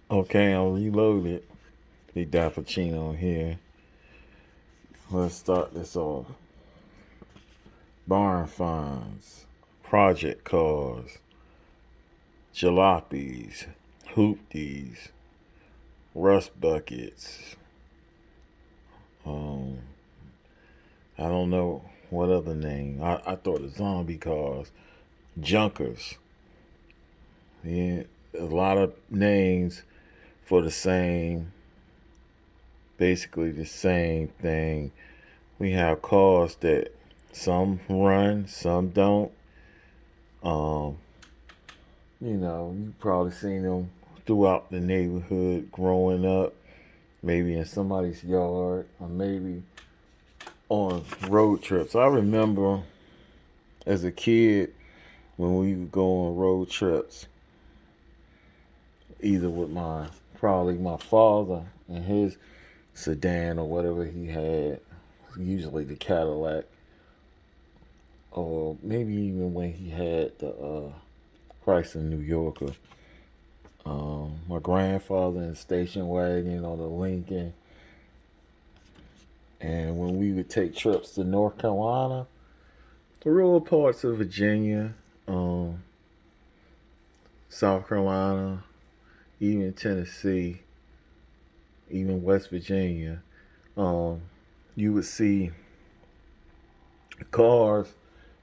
Okay, I'm reloaded. Big Dappuccino here. Let's start this off. Barn finds, project cars, jalopies, hoopties, rust buckets. Um, I don't know what other name. I thought the zombie cars, junkers. Yeah, a lot of names for the same, basically the same thing. We have cars that some run, some don't. Um, you've probably seen them throughout the neighborhood growing up, maybe in somebody's yard, or maybe on road trips. I remember as a kid when we would go on road trips, either with probably my father and his sedan or whatever he had, usually the Cadillac, or maybe even when he had the Chrysler New Yorker. My grandfather in the station wagon or the Lincoln. And when we would take trips to North Carolina, the rural parts of Virginia, um, South Carolina, even Tennessee, even West Virginia, um, you would see cars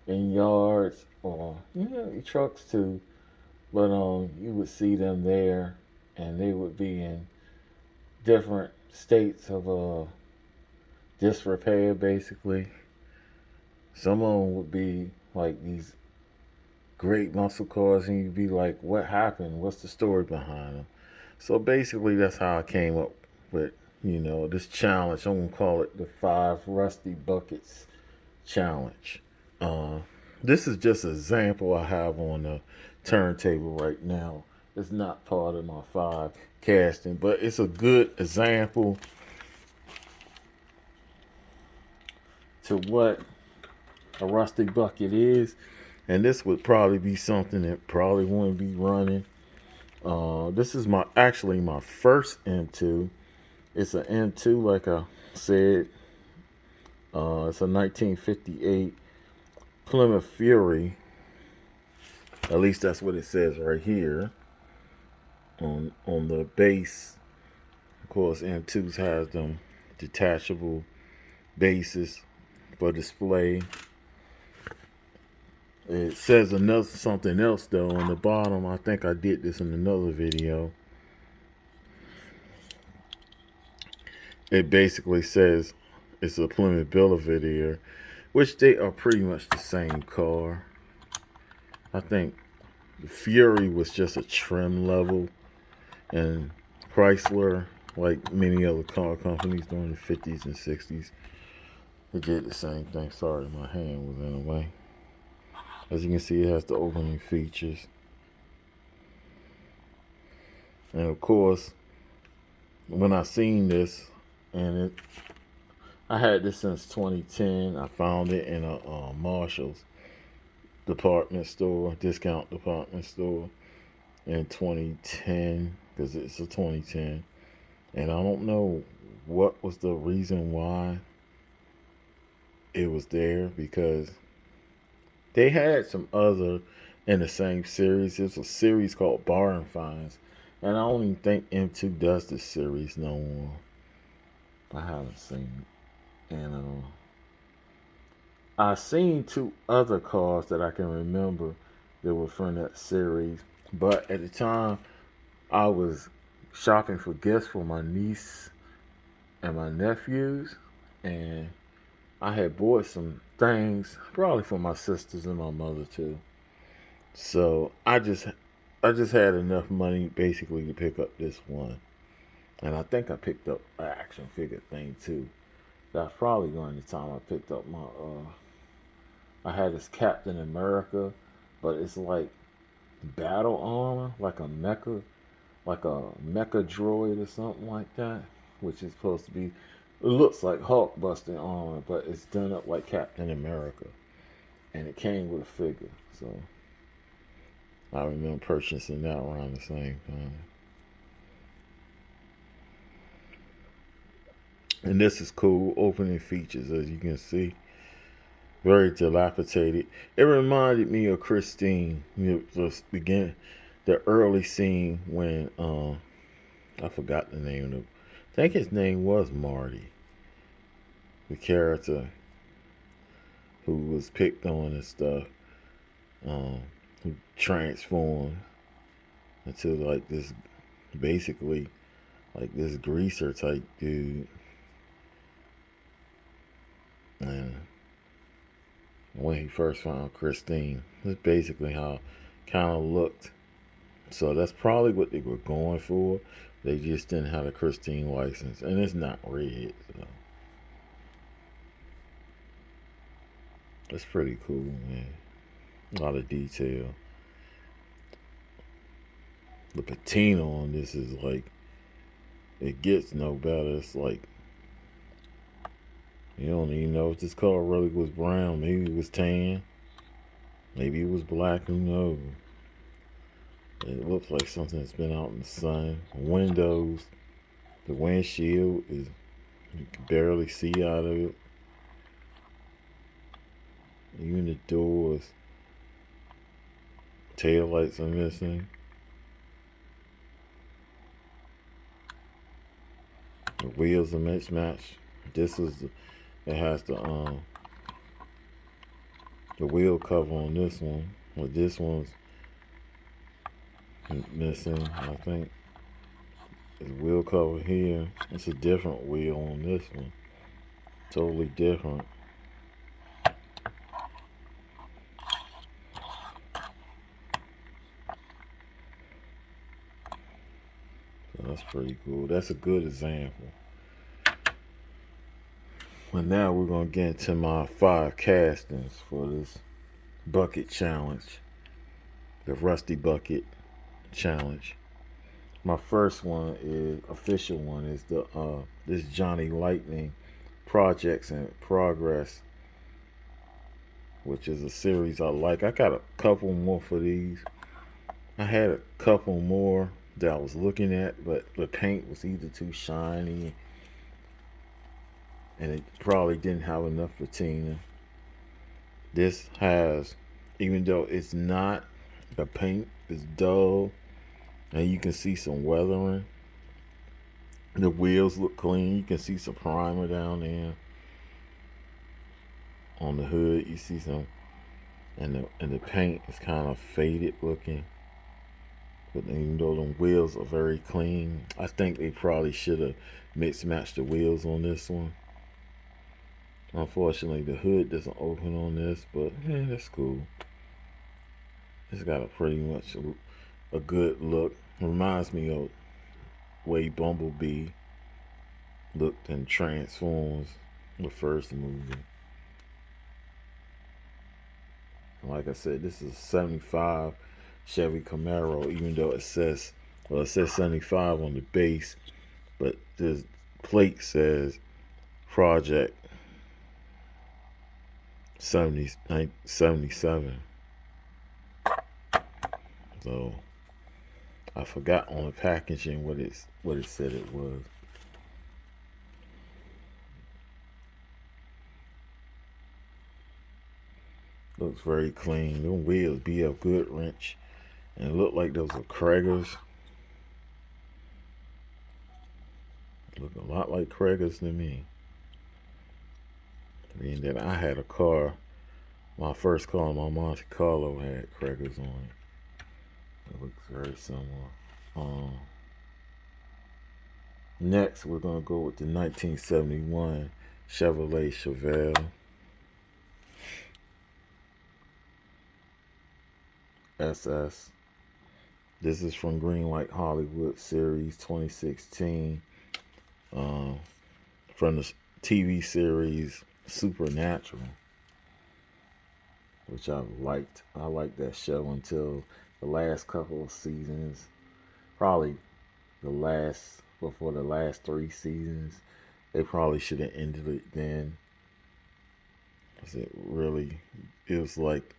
in yards or trucks too, but you would see them there, and they would be in different states of disrepair, basically. Some of them would be like these great muscle cars, and you'd be like, "What happened? What's the story behind them?" So basically, that's how I came up with this challenge. I'm gonna call it the 5 rusty buckets challenge. Uh, this is just an example I have on the turntable right now. It's not part of my 5 casting, but it's a good example to what a rusty bucket is. And this would probably be something that probably wouldn't be running. This is my first M2. It's an M2, like I said. It's a 1958 Plymouth Fury. At least that's what it says right here on the base. Of course, M2s has them detachable bases for display. It says another something else though on the bottom. I think I did this in another video. It basically says it's a Plymouth Belvedere, which they are pretty much the same car. I think the Fury was just a trim level, and Chrysler, like many other car companies during the 50s and 60s, they did the same thing. Sorry, my hand was in the way. As you can see, it has the opening features. And of course, when I seen this, and I had this since 2010. I found it in a Marshall's department store, discount department store in 2010, because it's a 2010. And I don't know what was the reason why it was there, because they had some other in the same series. It's a series called Barn Finds. And I don't even think M2 does this series no more. I haven't seen it. And I seen 2 other cars that I can remember that were from that series. But at the time, I was shopping for gifts for my niece and my nephews. And I had bought some things, probably for my sisters and my mother too. So I just had enough money basically to pick up this one. And I think I picked up an action figure thing too. That's probably during the time I picked up my I had this Captain America, but it's like battle armor, like a mecha droid or something like that, which is supposed to be. It looks like Hulk busting armor, but it's done up like Captain America, and it came with a figure. So I remember purchasing that around the same time. And this is cool. Opening features, as you can see. Very dilapidated. It reminded me of Christine. Just begin the early scene when I forgot the name of. I think his name was Marty, the character who was picked on and stuff. Who transformed into like this, basically like this greaser type dude, and when he first found Christine, that's basically how it kind of looked. So that's probably what they were going for. They just didn't have a Christine license, and it's not red. So that's pretty cool, man. A lot of detail. The patina on this is like, it gets no better. It's like, you don't even know if this car really was brown. Maybe it was tan. Maybe it was black. Who knows? It looks like something that's been out in the sun. Windows, the windshield is, you can barely see out of it. Even the doors, tail lights are missing. The wheels are mismatched. This is it has the wheel cover on this one, but this one's missing. I think the wheel cover here. It's a different wheel on this one. Totally different. So that's pretty cool. That's a good example. Well, now we're gonna get into my 5 castings for this bucket challenge, the Rusty Bucket challenge. My first one is official one is the this Johnny Lightning Projects in Progress, which is a series I like. I got a couple more for these. I had a couple more that I was looking at, but the paint was either too shiny and it probably didn't have enough patina. This has, even though it's not, the paint is dull and you can see some weathering. The wheels look clean. You can see some primer down there. On the hood, you see some, and the paint is kind of faded looking. But even though the wheels are very clean, I think they probably should have mixed matched the wheels on this one. Unfortunately, the hood doesn't open on this, but yeah, that's cool. It's got a pretty much a good look. Reminds me of way Bumblebee looked in Transformers, the first movie. Like I said, this is a 75 Chevy Camaro, even though it says 75 on the base, but this plate says Project 77. So I forgot on the packaging what it said it was. Looks very clean. Them wheels be a good wrench. And it looked like those were Krager's. Look a lot like Krager's to me. Being that I had a car, my first car, my Monte Carlo had Krager's on it. It looks very similar. Next, we're going to go with the 1971 Chevrolet Chevelle. SS. This is from Greenlight Hollywood series 2016. From the TV series Supernatural, which I liked. I liked that show until the last couple of seasons. Probably before the last 3 seasons. They probably should have ended it then. Because it was like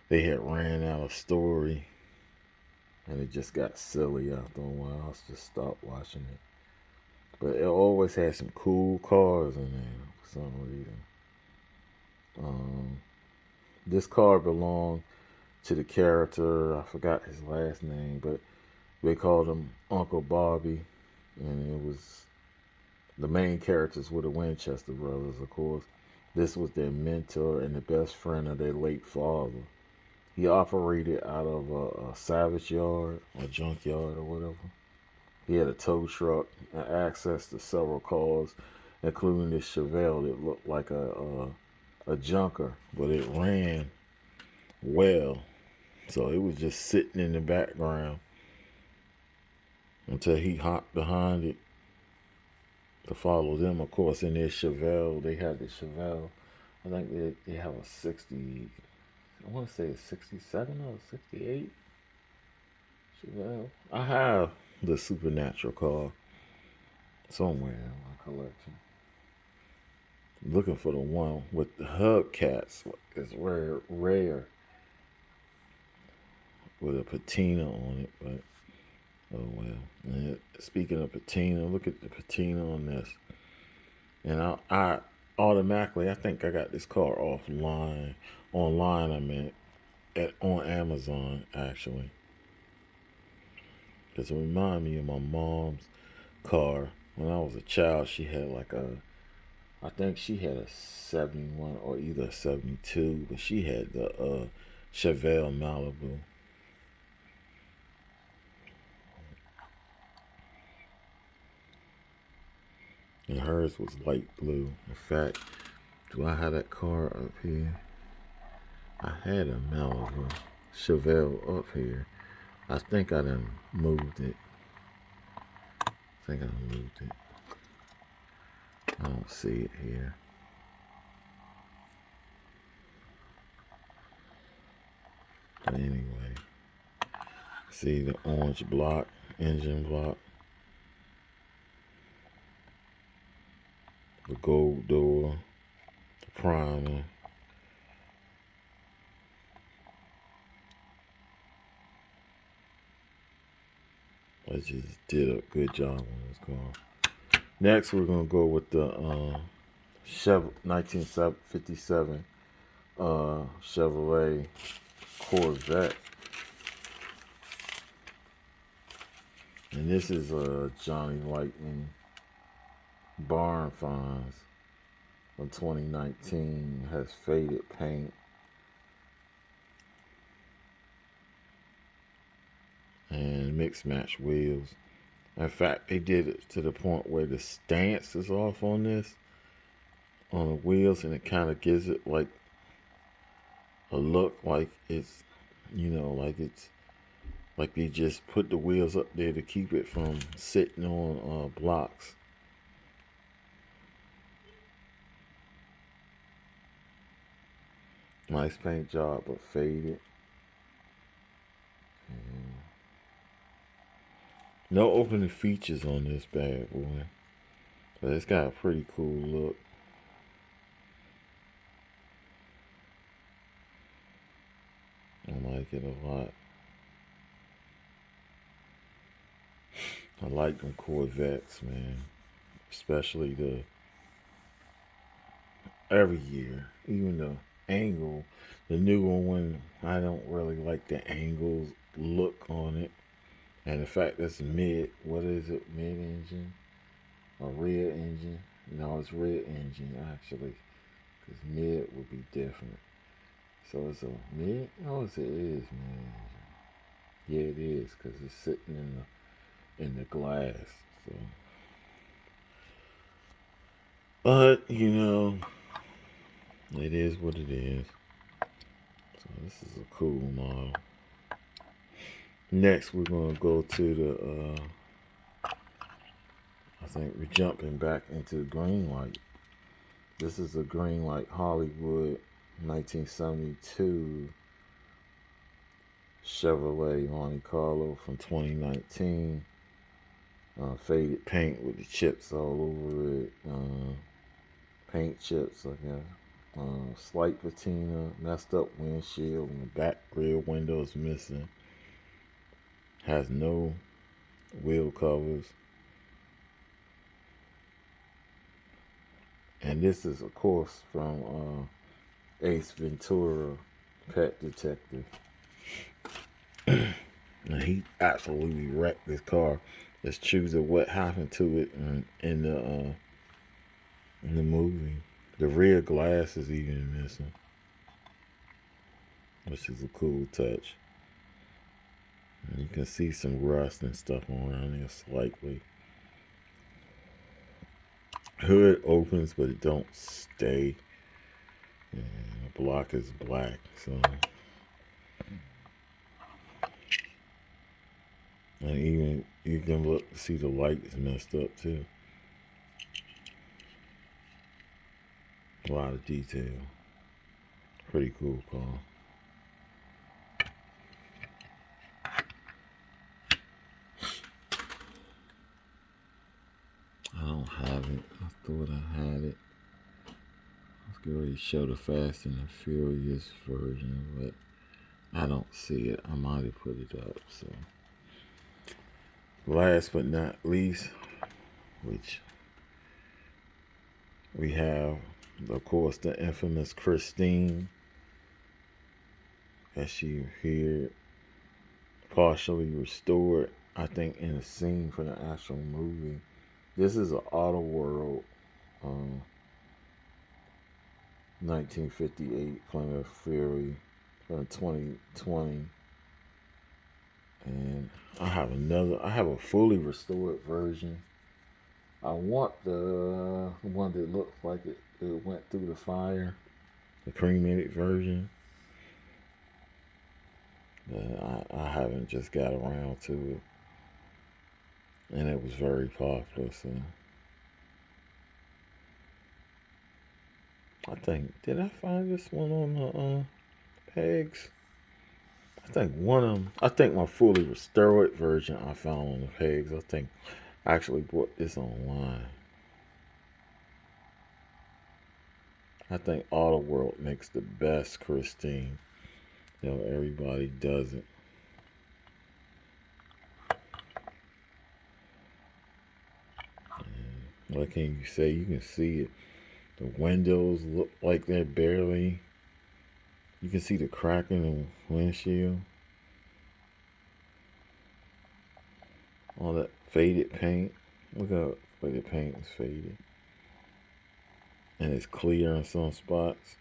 they had ran out of story. And it just got silly after a while. I just stopped watching it. But it always had some cool cars in there for some reason. Um, this car belonged to the character. I forgot his last name, but they called him Uncle Bobby, and it was the main characters were the Winchester brothers, of course. This was their mentor and the best friend of their late father. He operated out of a salvage yard or junkyard or whatever. He had a tow truck and access to several cars, including this Chevelle that looked like a junker, but it ran well. So it was just sitting in the background until he hopped behind it to follow them. Of course, in their Chevelle, they had the Chevelle. I think they have a 60, I want to say it's 67 or 68 Chevelle. I have the Supernatural car somewhere in my collection. Looking for the one with the hubcaps. It's rare with a patina on it, but oh well. And speaking of patina, look at the patina on this. And I automatically, I think I got this car offline, online. I meant on Amazon actually, because it reminded me of my mom's car. When I was a child, she had like I think she had a 71 or either a 72, but she had the Chevelle Malibu. And hers was light blue. In fact, do I have that car up here? I had a Malibu Chevelle up here. I think I done moved it. I don't see it here. But anyway, see the orange block, engine block, the gold door, the primer. I just did a good job on this car. Next, we're gonna go with the 1957 Chevrolet Corvette, and this is Johnny Lightning barn finds from 2019. It has faded paint and mixed match wheels. In fact, they did it to the point where the stance is off on this, on the wheels, and it kind of gives it like a look like it's, like they just put the wheels up there to keep it from sitting on blocks. Nice paint job, but faded. No opening features on this bad boy, but it's got a pretty cool look. I like it a lot. I like them Corvettes, man. Especially every year. Even the angle, the newer one, I don't really like the angles look on it. And the fact that's what is it, mid-engine? Or rear engine? No, it's rear engine, actually. Because mid would be different. So it's a mid? Oh, it is mid-engine. Yeah, it is, because it's sitting in the glass. So, but it is what it is. So this is a cool model. Next, we're gonna go to the. I think we're jumping back into Greenlight. This is a Greenlight Hollywood 1972 Chevrolet Monte Carlo from 2019. Faded paint with the chips all over it. Paint chips, I guess. Slight patina, messed up windshield, and the back rear window is missing. Has no wheel covers. And this is, of course, from Ace Ventura, Pet Detective. And he absolutely wrecked this car. Just choosing what happened to it in the movie. The rear glass is even missing, which is a cool touch. And you can see some rust and stuff around there slightly. Hood opens, but it don't stay. And the block is black, so. And even you can look see the light is messed up too. A lot of detail. Pretty cool car. I don't have it. I thought I had it. I was going to show the Fast and the Furious version, but I don't see it. I might have put it up. So, last but not least, which we have, of course, the infamous Christine, as she here partially restored, I think, in a scene from the actual movie. This is an Auto World 1958 Plymouth Fury from 2020. And I have a fully restored version. I want the one that looks like it went through the fire, the cremated version. But I haven't just got around to it. And it was very popular, so. I think, did I find this one on the pegs? I think my fully restored version I found on the pegs. I think I actually bought this online. I think Auto World makes the best Christine. Everybody does it. And what can you say? You can see it. The windows look like they're barely. You can see the crack in the windshield. All that faded paint. Look how the paint is faded. And it's clear in some spots.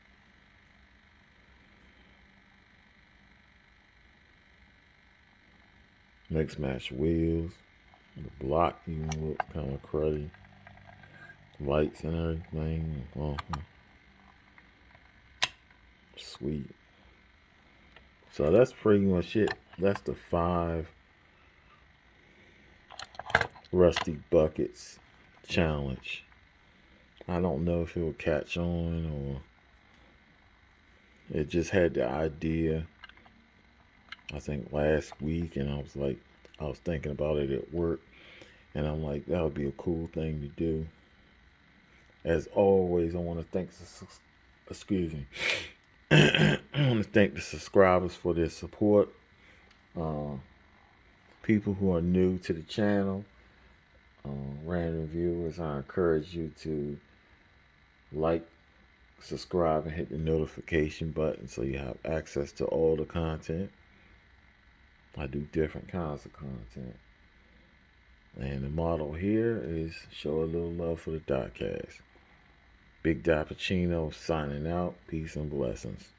Mix match wheels. The block even looks kind of cruddy. Lights and everything. Well, sweet. So that's pretty much it. That's the 5 Rusty Buckets challenge. I don't know if it will catch on or it just had the idea, I think, last week, and I was thinking about it at work, and I'm like, that would be a cool thing to do. As always, I want to thank I want to thank the subscribers for their support. People who are new to the channel, random viewers, I encourage you to like, subscribe, and hit the notification button so you have access to all the content. I do different kinds of content. And the motto here is show a little love for the Diecast. Big Di Pacino signing out. Peace and blessings.